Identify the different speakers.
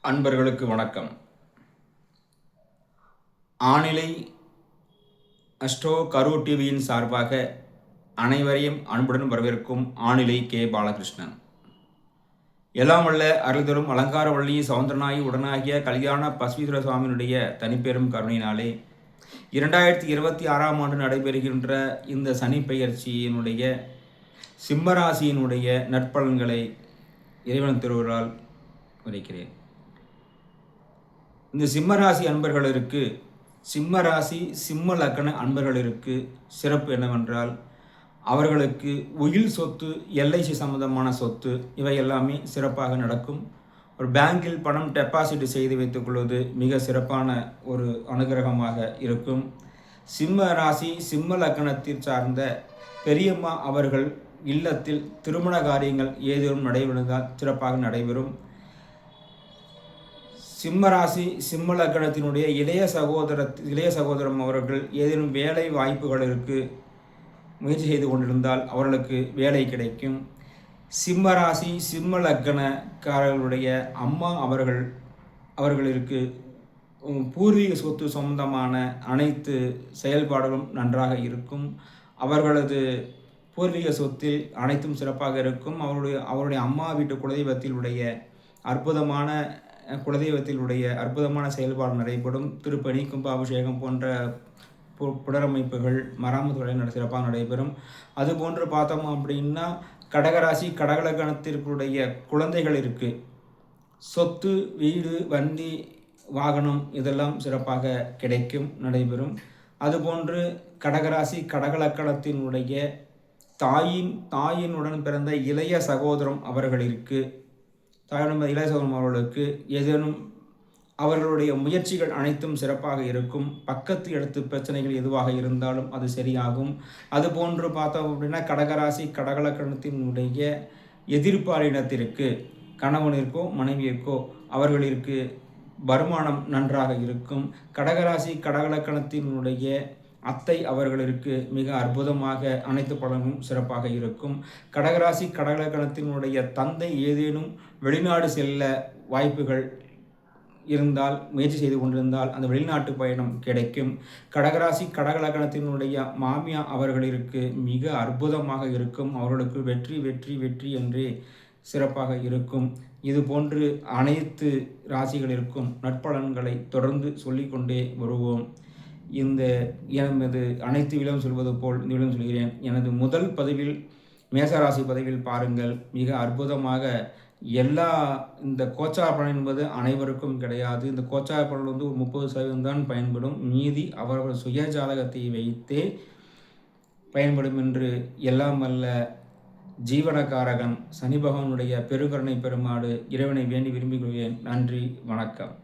Speaker 1: அன்பர்களுக்கு வணக்கம். ஆணிலை அஸ்ட்ரோ கரூர் டிவியின் சார்பாக அனைவரையும் அன்புடன் வரவேற்கும் ஆணிலை கே பாலகிருஷ்ணன். எல்லாம் வல்ல அருள்தரும் அலங்கார வள்ளி சவுந்தரநாயகி உடனாகிய கல்யாண பசுவீஸ்வர சுவாமியினுடைய தனிப்பெரும் கருணையினாலே 2026ஆம் ஆண்டு நடைபெறுகின்ற இந்த சனி பெயர்ச்சியினுடைய சிம்மராசியினுடைய நற்பலன்களை இறைவன் திருவருளால் உரைக்கிறேன். இந்த சிம்மராசி அன்பர்களுக்கு சிம்மராசி சிம்ம லக்ன அன்பர்களுக்கு சிறப்பு என்னவென்றால், அவர்களுக்கு உயில் சொத்து, எல்ஐசி சம்பந்தமான சொத்து இவை எல்லாமே சிறப்பாக நடக்கும். ஒரு பேங்கில் பணம் டெபாசிட் செய்து வைத்துக் கொள்வது மிக சிறப்பான ஒரு அனுகிரகமாக இருக்கும். சிம்ம ராசி சிம்ம லக்னத்தில் சார்ந்த பெரியம்மா அவர்கள் இல்லத்தில் திருமண காரியங்கள் ஏதேனும் நடைபெறுவதால் சிறப்பாக நடைபெறும். சிம்மராசி சிம்ம லக்னத்தினுடைய இளைய சகோதரம் அவர்கள் ஏதேனும் வேலை வாய்ப்புகளுக்கு முயற்சி செய்து கொண்டிருந்தால் அவர்களுக்கு வேலை கிடைக்கும். சிம்மராசி சிம்ம லக்னக்காரர்களுடைய அம்மா அவர்களுக்கு பூர்வீக சொத்து சம்பந்தமான அனைத்து செயல்பாடுகளும் நன்றாக இருக்கும். அவர்களது பூர்வீக சொத்தில் அனைத்தும் சிறப்பாக இருக்கும். அவருடைய அம்மா வீட்டு குலதெய்வத்திலுடைய அற்புதமான செயல்பாடு நடைபெறும். திருப்பணி, கும்பாபிஷேகம் போன்ற புனரமைப்புகள், மராமத்துகளை சிறப்பாக நடைபெறும். அதுபோன்று பார்த்தோம் அப்படின்னா, கடகராசி கடகலக்கணத்திற்குடைய குழந்தைகளிற்கு சொத்து, வீடு, வண்டி, வாகனம் இதெல்லாம் சிறப்பாக கிடைக்கும், நடைபெறும். அதுபோன்று கடகராசி கடகலக்கணத்தினுடைய தாயினுடன் பிறந்த இளைய சகோதரம் அவர்களுக்கு ஏதேனும் அவர்களுடைய முயற்சிகள் அனைத்தும் சிறப்பாக இருக்கும். பக்கத்து இடத்து பிரச்சனைகள் எதுவாக இருந்தாலும் அது சரியாகும். அதுபோன்று பார்த்தோம் அப்படின்னா, கடகராசி கடகலக்கணத்தினுடைய எதிர்ப்பாளினத்திற்கு கணவனிற்கோ மனைவியிற்கோ அவர்களிற்கு வருமானம் நன்றாக இருக்கும். கடகராசி கடகலக்கணத்தினுடைய அத்தை அவர்களுக்கு மிக அற்புதமாக அனைத்து பலனும் சிறப்பாக இருக்கும். கடகராசி கடகலக்கணத்தினுடைய தந்தை ஏதேனும் வெளிநாடு செல்ல வாய்ப்புகள் இருந்தால், முயற்சி செய்து கொண்டிருந்தால் அந்த வெளிநாட்டு பயணம் கிடைக்கும். கடகராசி கடகலக்கணத்தினுடைய மாமியா அவர்களுக்கு மிக அற்புதமாக இருக்கும். அவர்களுக்கு வெற்றி வெற்றி வெற்றி என்றே சிறப்பாக இருக்கும். இது போன்று அனைத்து ராசிகளிற்கும் நற்பலன்களை தொடர்ந்து சொல்லிக்கொண்டே வருவோம். எனது அனைத்து விலம் சொல்வது போல் இந்த விலம் சொல்கிறேன். எனது முதல் பதிவில் மேசராசி பதிவில் பாருங்கள், மிக அற்புதமாக இந்த கோச்சார பலன் என்பது அனைவருக்கும் கிடையாது. இந்த கோச்சார பலன் ஒரு 30% தான் பயன்படும். மீதி அவர்கள் சுய ஜாதகத்தை வைத்தே பயன்படும் என்று எல்லாம் வல்ல ஜீவனகாரகன் சனி பகவானுடைய பெருகருணை பெருமாடு இறைவனை வேண்டி விரும்பிக் கொள்கிறேன். நன்றி, வணக்கம்.